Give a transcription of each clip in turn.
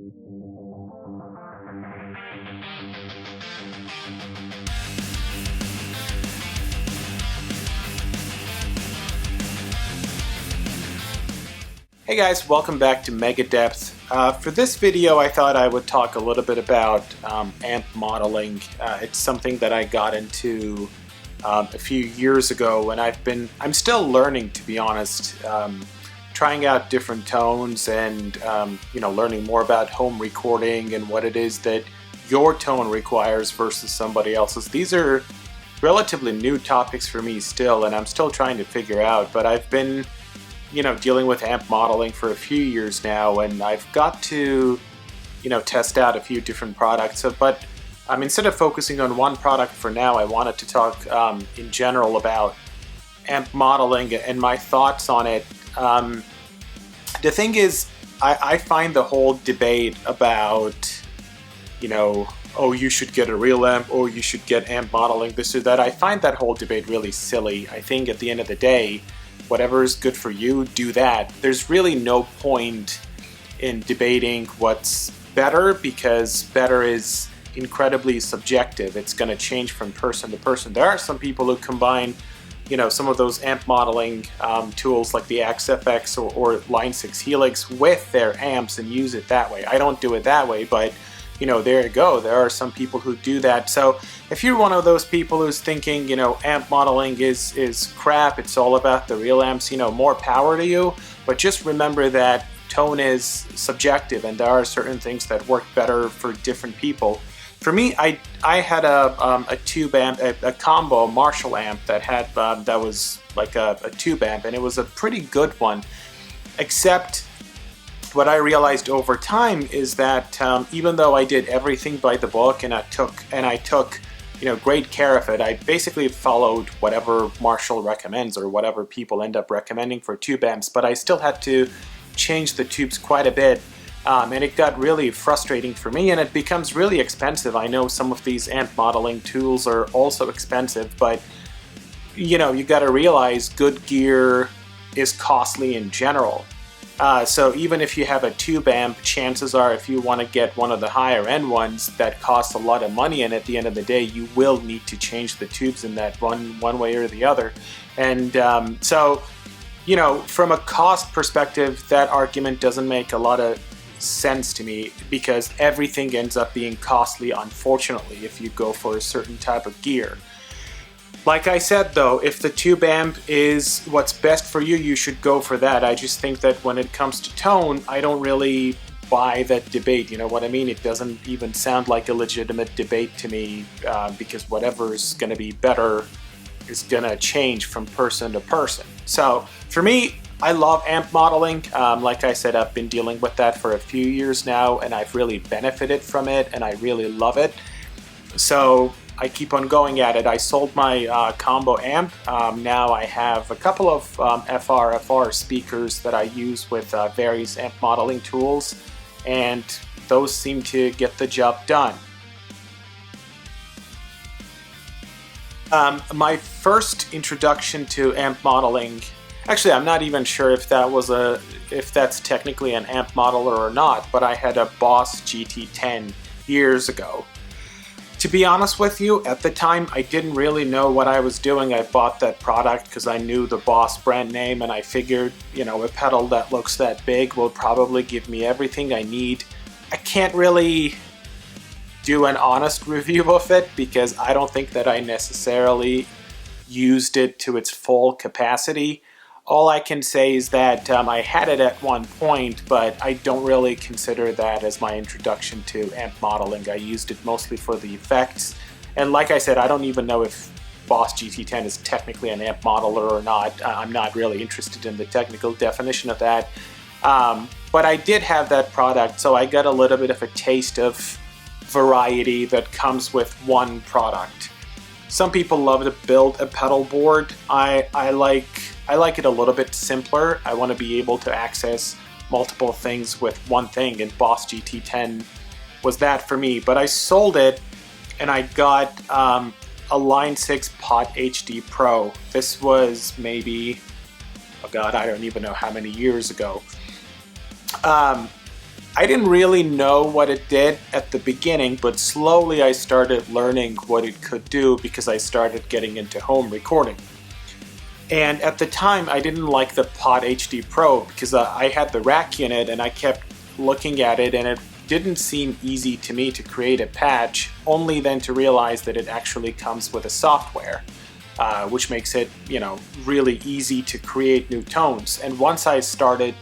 Hey guys, welcome back to Megadepth. For this video I thought I would talk a little bit about amp modeling. It's something that I got into a few years ago, and I'm still learning, to be honest, trying out different tones and learning more about home recording and what it is that your tone requires versus somebody else's. These are relatively new topics for me still, and I'm still trying to figure out, but I've been dealing with amp modeling for a few years now, and I've got to, test out a few different products. But instead of focusing on one product for now, I wanted to talk in general about amp modeling and my thoughts on it. The thing is, I find the whole debate about, oh, you should get a real amp, or you should get amp modeling, this or that. I find that whole debate really silly. I think at the end of the day, whatever is good for you, do that. There's really no point in debating what's better, because better is incredibly subjective. It's going to change from person to person. There are some people who combine, some of those amp modeling tools like the XFX or Line 6 Helix with their amps and use it that way. I don't do it that way, but there you go. There are some people who do that. So if you're one of those people who's thinking, amp modeling is crap, it's all about the real amps, more power to you. But just remember that tone is subjective, and there are certain things that work better for different people. For me, I had a tube amp, a combo Marshall amp that had that was like a tube amp, and it was a pretty good one, except what I realized over time is that even though I did everything by the book and I took great care of it, I basically followed whatever Marshall recommends or whatever people end up recommending for tube amps, but I still had to change the tubes quite a bit, and it got really frustrating for me, and it becomes really expensive. I know some of these amp modeling tools are also expensive, but you got to realize good gear is costly in general. So even if you have a tube amp, chances are if you want to get one of the higher end ones that costs a lot of money, and at the end of the day you will need to change the tubes in that one way or the other. And so from a cost perspective, that argument doesn't make a lot of sense to me, because everything ends up being costly, unfortunately, if you go for a certain type of gear. Like I said though, if the tube amp is what's best for you, you should go for that. I just think that when it comes to tone, I don't really buy that debate, you know what I mean? It doesn't even sound like a legitimate debate to me, because whatever is going to be better is going to change from person to person. So for me, I love amp modeling. Like I said, I've been dealing with that for a few years now, and I've really benefited from it, and I really love it. So I keep on going at it. I sold my combo amp. Now I have a couple of FR speakers that I use with various amp modeling tools, and those seem to get the job done. My first introduction to amp modeling, actually I'm not even sure if that's technically an amp modeler or not, but I had a Boss GT10 years ago. To be honest with you, at the time I didn't really know what I was doing. I bought that product because I knew the Boss brand name, and I figured, a pedal that looks that big will probably give me everything I need. I can't really do an honest review of it because I don't think that I necessarily used it to its full capacity. All I can say is that I had it at one point, but I don't really consider that as my introduction to amp modeling. I used it mostly for the effects. And like I said, I don't even know if Boss GT10 is technically an amp modeler or not. I'm not really interested in the technical definition of that. But I did have that product, so I got a little bit of a taste of variety that comes with one product. Some people love to build a pedal board. I like it a little bit simpler. I want to be able to access multiple things with one thing, and Boss GT10 was that for me. But I sold it, and I got a Line 6 Pot HD Pro. This was maybe, oh god, I don't even know how many years ago. I didn't really know what it did at the beginning, but slowly I started learning what it could do because I started getting into home recording. And at the time, I didn't like the Pod HD Pro because I had the rack unit and I kept looking at it, and it didn't seem easy to me to create a patch, only then to realize that it actually comes with a software, which makes it, really easy to create new tones. And once I started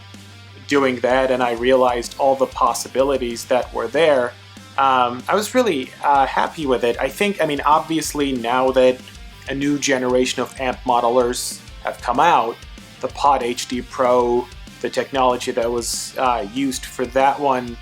doing that and I realized all the possibilities that were there, I was really happy with it. Obviously now that a new generation of amp modelers have come out, the Pod HD Pro, the technology that was used for that one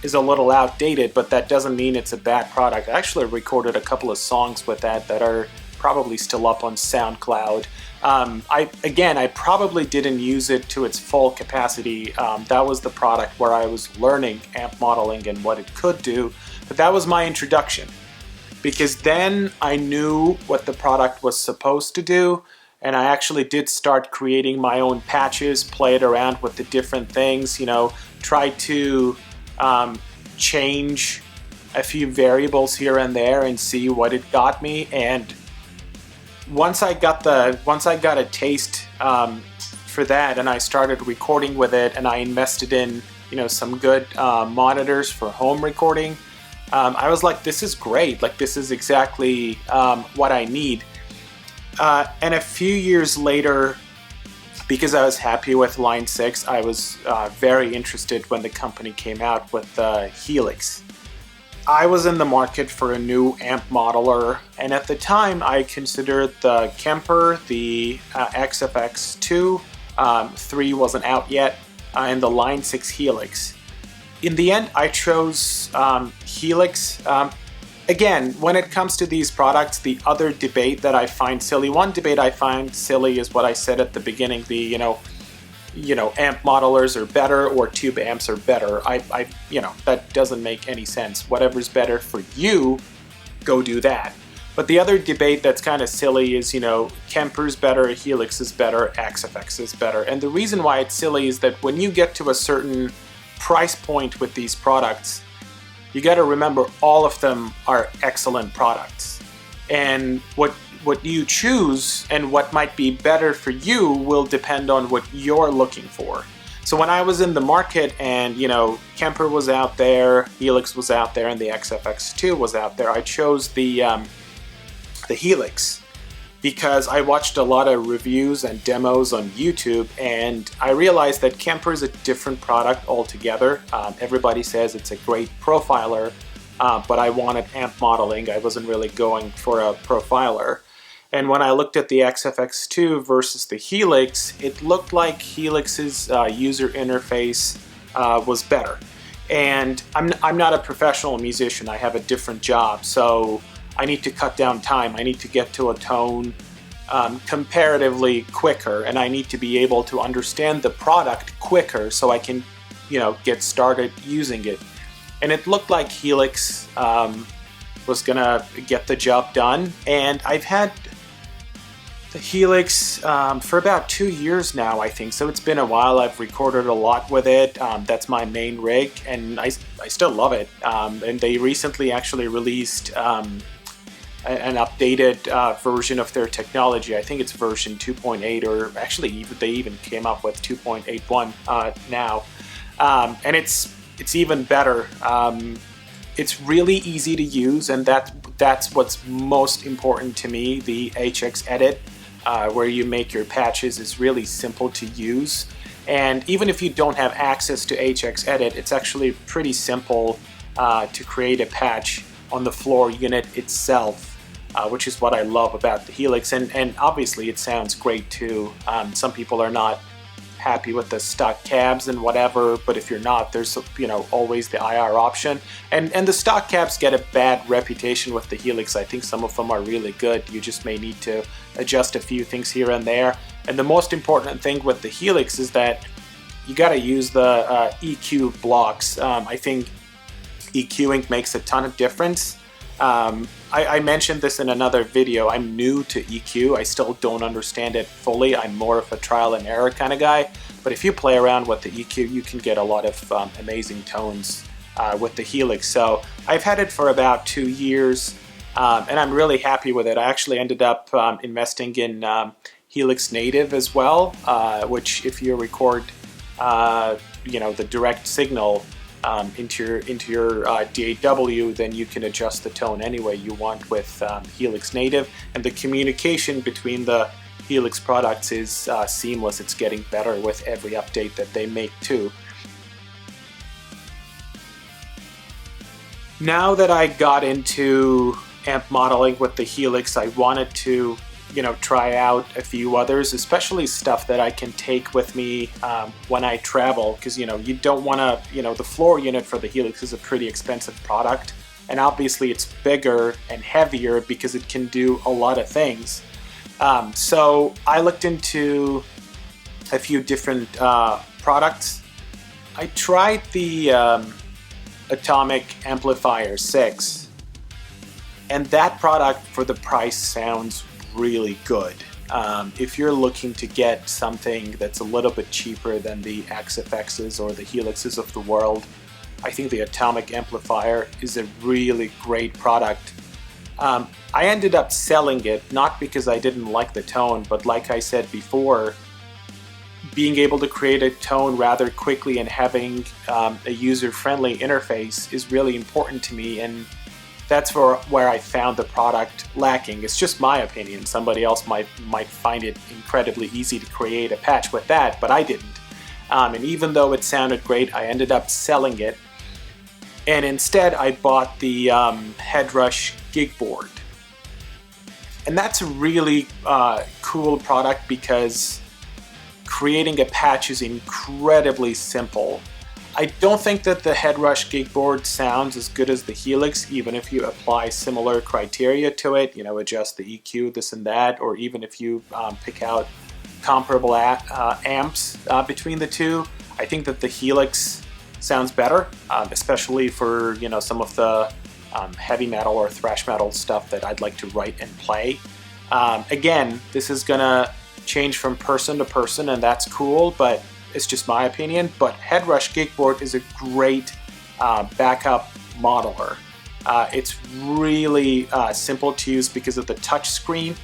is a little outdated, but that doesn't mean it's a bad product. I actually recorded a couple of songs with that are probably still up on SoundCloud. I probably didn't use it to its full capacity. That was the product where I was learning amp modeling and what it could do, but that was my introduction. Because then I knew what the product was supposed to do, and I actually did start creating my own patches, played around with the different things, try to change a few variables here and there and see what it got me. And once I got a taste for that, and I started recording with it, and I invested in some good monitors for home recording, I was like, this is great. Like, this is exactly what I need. And a few years later, because I was happy with Line 6, I was very interested when the company came out with the Helix. I was in the market for a new amp modeler, and at the time I considered the Kemper, the XFX2, 3 wasn't out yet, and the Line 6 Helix. In the end, I chose Helix. Again, when it comes to these products, the other debate that I find silly, one debate I find silly is what I said at the beginning, the, amp modelers are better or tube amps are better. That doesn't make any sense. Whatever's better for you, go do that. But the other debate that's kind of silly is, Kemper's better, Helix is better, XFX is better. And the reason why it's silly is that when you get to a certain price point with these products, you got to remember all of them are excellent products. And what you choose and what might be better for you will depend on what you're looking for. So when I was in the market and, Kemper was out there, Helix was out there, and the XFX2 was out there, I chose the Helix because I watched a lot of reviews and demos on YouTube, and I realized that Kemper is a different product altogether. Everybody says it's a great profiler, but I wanted amp modeling. I wasn't really going for a profiler. And when I looked at the XFX2 versus the Helix, it looked like Helix's user interface was better. And I'm not a professional musician. I have a different job, so I need to cut down time. I need to get to a tone comparatively quicker, and I need to be able to understand the product quicker so I can, get started using it. And it looked like Helix was gonna get the job done. And I've had the Helix for about 2 years now, I think. So it's been a while. I've recorded a lot with it. That's my main rig, and I still love it. And they recently actually released an updated version of their technology. I think it's version 2.8, or actually they even came up with 2.81 now. And it's even better. It's really easy to use, and that's what's most important to me. The HX Edit, where you make your patches, is really simple to use. And even if you don't have access to HX Edit, it's actually pretty simple to create a patch on the floor unit itself, which is what I love about the Helix. And obviously it sounds great too. Some people are not happy with the stock cabs and whatever, but if you're not, there's always the IR option. And the stock cabs get a bad reputation with the Helix. I think some of them are really good. You just may need to adjust a few things here and there. And the most important thing with the Helix is that you got to use the EQ blocks. I think EQing makes a ton of difference. I mentioned this in another video. I'm new to EQ. I still don't understand it fully. I'm more of a trial and error kind of guy. But if you play around with the EQ, you can get a lot of amazing tones with the Helix. So I've had it for about 2 years, and I'm really happy with it. I actually ended up investing in Helix Native as well, which if you record the direct signal into your DAW, then you can adjust the tone any way you want with Helix Native, and the communication between the Helix products is seamless. It's getting better with every update that they make too. Now that I got into amp modeling with the Helix, I wanted to try out a few others, especially stuff that I can take with me when I travel, because you don't want to, the floor unit for the Helix is a pretty expensive product, and obviously it's bigger and heavier because it can do a lot of things. So I looked into a few different products. I tried the Atomic Amplifier 6, and that product for the price sounds really good. If you're looking to get something that's a little bit cheaper than the XFXs or the Helixes of the world, I think the Atomic Amplifier is a really great product. I ended up selling it, not because I didn't like the tone, but like I said before, being able to create a tone rather quickly and having a user-friendly interface is really important to me, and that's where I found the product lacking. It's just my opinion. Somebody else might find it incredibly easy to create a patch with that, but I didn't. And even though it sounded great, I ended up selling it, and instead I bought the Headrush Gig Board. And that's a really cool product because creating a patch is incredibly simple. I don't think that the Headrush Gig Board sounds as good as the Helix, even if you apply similar criteria to it, adjust the EQ, this and that, or even if you pick out comparable amps between the two. I think that the Helix sounds better, especially for some of the heavy metal or thrash metal stuff that I'd like to write and play. Again, this is gonna change from person to person, and that's cool, but it's just my opinion. But Headrush Gig Board is a great backup modeler. It's really simple to use because of the touch screen,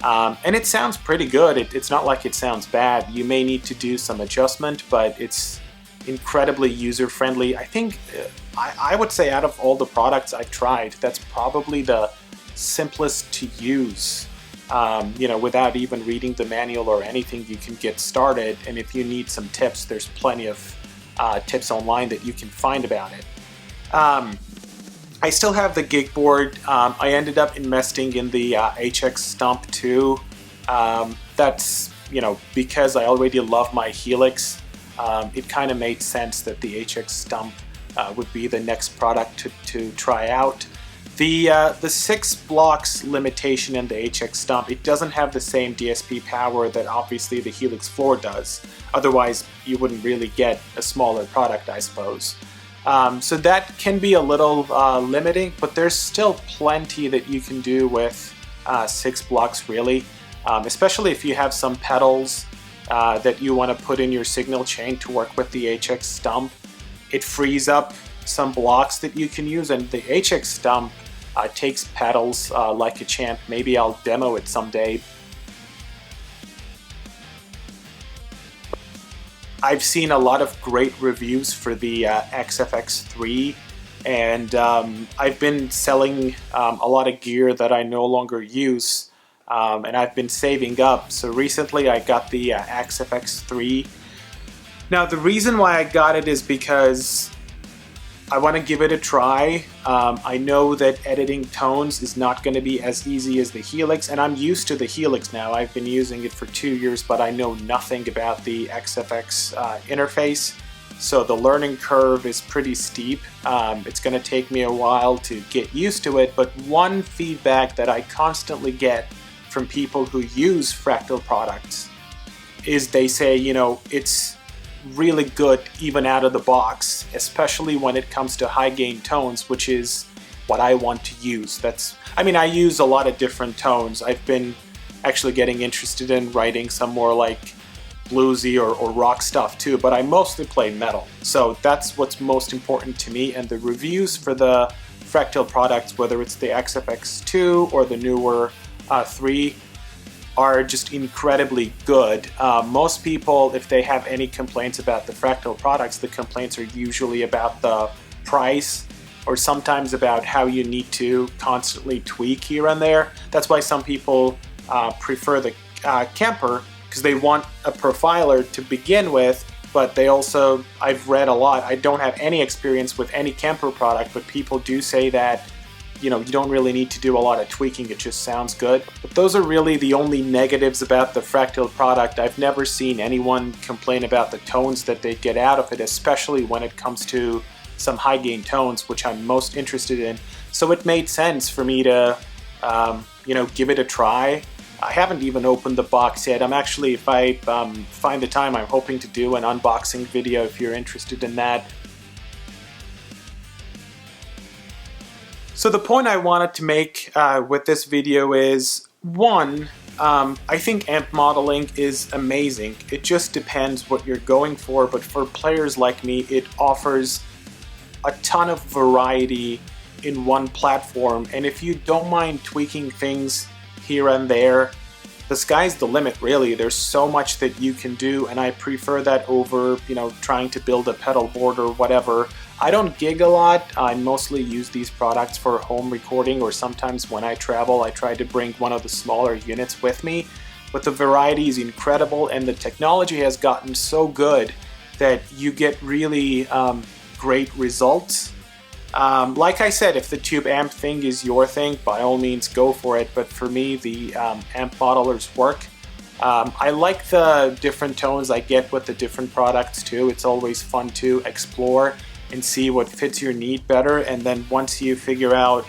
and it sounds pretty good. It's not like it sounds bad. You may need to do some adjustment, but it's incredibly user-friendly. I think I would say out of all the products I've tried, that's probably the simplest to use. Without even reading the manual or anything, you can get started, and if you need some tips, there's plenty of tips online that you can find about it. I still have the gig board. I ended up investing in the HX Stump 2. That's, because I already love my Helix, it kind of made sense that the HX Stump would be the next product to try out. The 6 blocks limitation in the HX Stump, it doesn't have the same DSP power that obviously the Helix Floor does. Otherwise, you wouldn't really get a smaller product, I suppose. So that can be a little limiting, but there's still plenty that you can do with 6 blocks, really. Especially if you have some pedals that you want to put in your signal chain to work with the HX Stump. It frees up some blocks that you can use, and the HX Stump takes pedals like a champ. Maybe I'll demo it someday. I've seen a lot of great reviews for the XFX3, and I've been selling a lot of gear that I no longer use, and I've been saving up. So recently I got the XFX3. Now the reason why I got it is because I want to give it a try. I know that editing tones is not going to be as easy as the Helix, and I'm used to the Helix now. I've been using it for 2 years, but I know nothing about the XFX interface, so the learning curve is pretty steep. It's going to take me a while to get used to it, but one feedback that I constantly get from people who use Fractal products is they say, it's really good even out of the box, especially when it comes to high gain tones, which is what I want to use. I use a lot of different tones. I've been actually getting interested in writing some more like bluesy or rock stuff too, but I mostly play metal. So that's what's most important to me, and the reviews for the Fractal products, whether it's the XFX2 or the newer 3, are just incredibly good. Most people, if they have any complaints about the Fractal products, the complaints are usually about the price, or sometimes about how you need to constantly tweak here and there. That's why some people prefer the Kemper, because they want a profiler to begin with, but they also, I've read a lot, I don't have any experience with any Kemper product, but people do say that, you know, you don't really need to do a lot of tweaking, it just sounds good. But those are really the only negatives about the Fractal product. I've never seen anyone complain about the tones that they get out of it, especially when it comes to some high gain tones, which I'm most interested in. So it made sense for me to, you know, give it a try. I haven't even opened the box yet. I'm actually, if I find the time, I'm hoping to do an unboxing video if you're interested in that. So the point I wanted to make with this video is, one, I think amp modeling is amazing. It just depends what you're going for, but for players like me, it offers a ton of variety in one platform, and if you don't mind tweaking things here and there, the sky's the limit, really. There's so much that you can do, and I prefer that over, you know, trying to build a pedal board or whatever. I don't gig a lot. I mostly use these products for home recording, or sometimes when I travel, I try to bring one of the smaller units with me. But the variety is incredible, and the technology has gotten so good that you get really great results. Like I said, if the tube amp thing is your thing, by all means go for it, but for me the amp modelers work. I like the different tones I get with the different products too. It's always fun to explore and see what fits your need better, and then once you figure out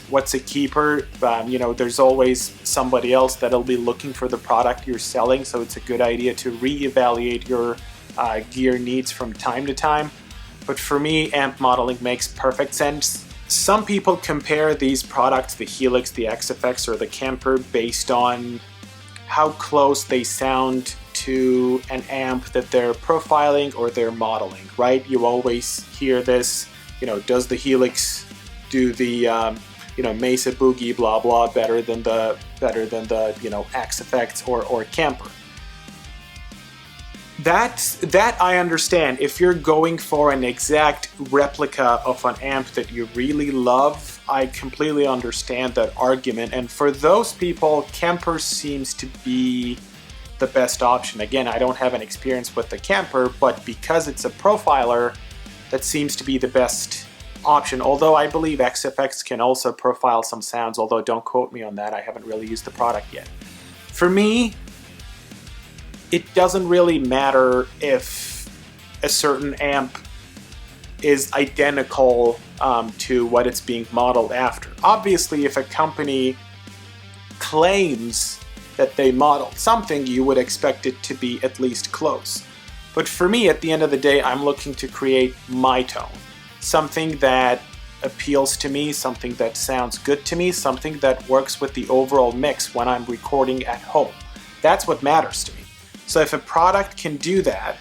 what's a keeper, you know, there's always somebody else that'll be looking for the product you're selling, so it's a good idea to reevaluate your gear needs from time to time. But for me, amp modeling makes perfect sense. Some people compare these products, the Helix, the XFX, or the Kemper, based on how close they sound to an amp that they're profiling or they're modeling, right? You always hear this, you know, does the Helix do the, you know, Mesa Boogie blah blah better than the you know, XFX or Kemper? That I understand. If you're going for an exact replica of an amp that you really love, I completely understand that argument. And for those people, Kemper seems to be the best option. Again, I don't have an experience with the Kemper, but because it's a profiler, that seems to be the best option. Although I believe XFX can also profile some sounds, although don't quote me on that, I haven't really used the product yet. For me, it doesn't really matter if a certain amp is identical to what it's being modeled after. Obviously, if a company claims that they modeled something, you would expect it to be at least close. But for me, at the end of the day, I'm looking to create my tone. Something that appeals to me, something that sounds good to me, something that works with the overall mix when I'm recording at home. That's what matters to me. So if a product can do that,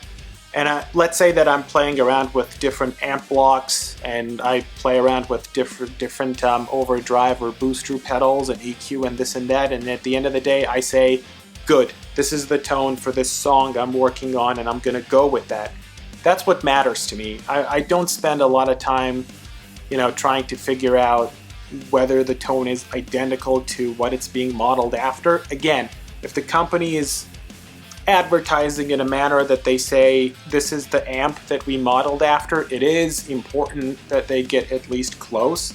and let's say that I'm playing around with different amp blocks, and I play around with different overdrive or booster pedals and EQ and this and that, and at the end of the day I say, good, this is the tone for this song I'm working on, and I'm gonna go with that. That's what matters to me. I don't spend a lot of time, you know, trying to figure out whether the tone is identical to what it's being modeled after. Again, if the company is advertising in a manner that they say this is the amp that we modeled after, it is important that they get at least close,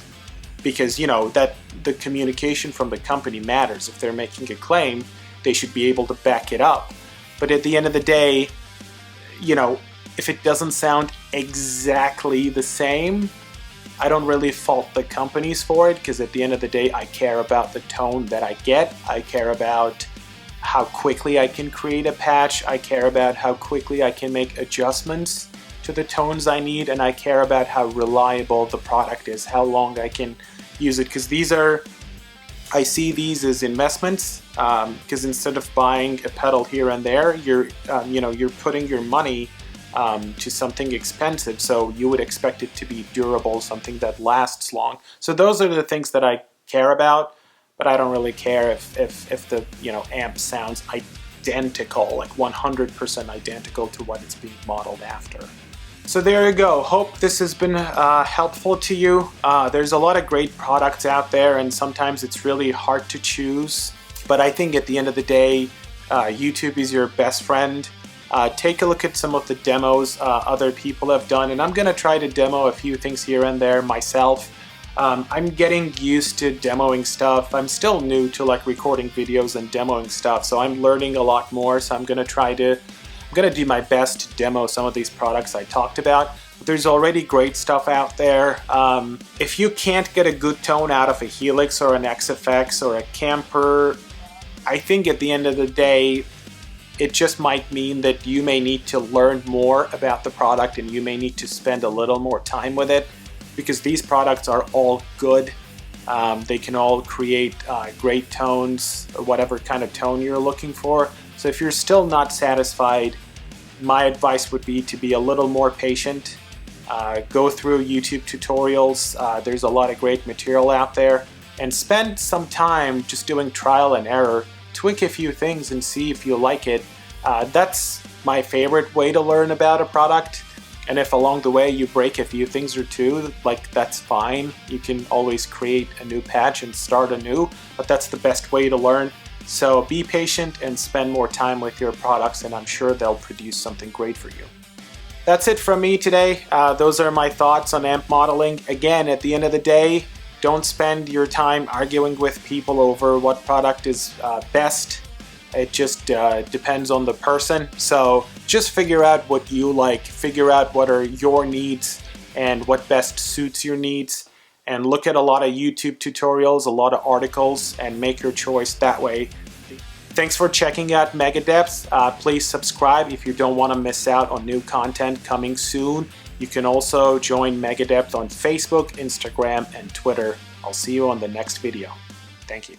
because, you know, that the communication from the company matters. If they're making a claim, they should be able to back it up. But at the end of the day, you know, if it doesn't sound exactly the same, I don't really fault the companies for it, because at the end of the day, I care about the tone that I get. I care about how quickly I can create a patch, I care about how quickly I can make adjustments to the tones I need, and I care about how reliable the product is, how long I can use it, because these are I see these as investments because instead of buying a pedal here and there, you're putting your money to something expensive, so you would expect it to be durable, something that lasts long. So those are the things that I care about, but I don't really care if the amp sounds identical, like 100% identical to what it's being modeled after. So there you go. Hope this has been helpful to you. There's a lot of great products out there, and sometimes it's really hard to choose. But I think at the end of the day, YouTube is your best friend. Take a look at some of the demos other people have done, and I'm gonna try to demo a few things here and there myself. I'm getting used to demoing stuff. I'm still new to like recording videos and demoing stuff, so I'm learning a lot more. So I'm gonna do my best to demo some of these products I talked about. But there's already great stuff out there. If you can't get a good tone out of a Helix or an XFX or a Kemper, I think at the end of the day, it just might mean that you may need to learn more about the product and you may need to spend a little more time with it, because these products are all good. They can all create great tones, whatever kind of tone you're looking for. So if you're still not satisfied, my advice would be to be a little more patient. Go through YouTube tutorials. There's a lot of great material out there, and spend some time just doing trial and error. Tweak a few things and see if you like it. That's my favorite way to learn about a product. And if along the way you break a few things or two, like, that's fine. You can always create a new patch and start anew, but that's the best way to learn. So be patient and spend more time with your products, and I'm sure they'll produce something great for you. That's it from me today. Those are my thoughts on amp modeling. Again, at the end of the day, don't spend your time arguing with people over what product is best. It just depends on the person. So just figure out what you like, figure out what are your needs and what best suits your needs, and look at a lot of YouTube tutorials, a lot of articles, and make your choice that way. Thanks for checking out Megadepth. Please subscribe if you don't want to miss out on new content coming soon. You can also join Megadepth on Facebook, Instagram, and Twitter. I'll see you on the next video. Thank you.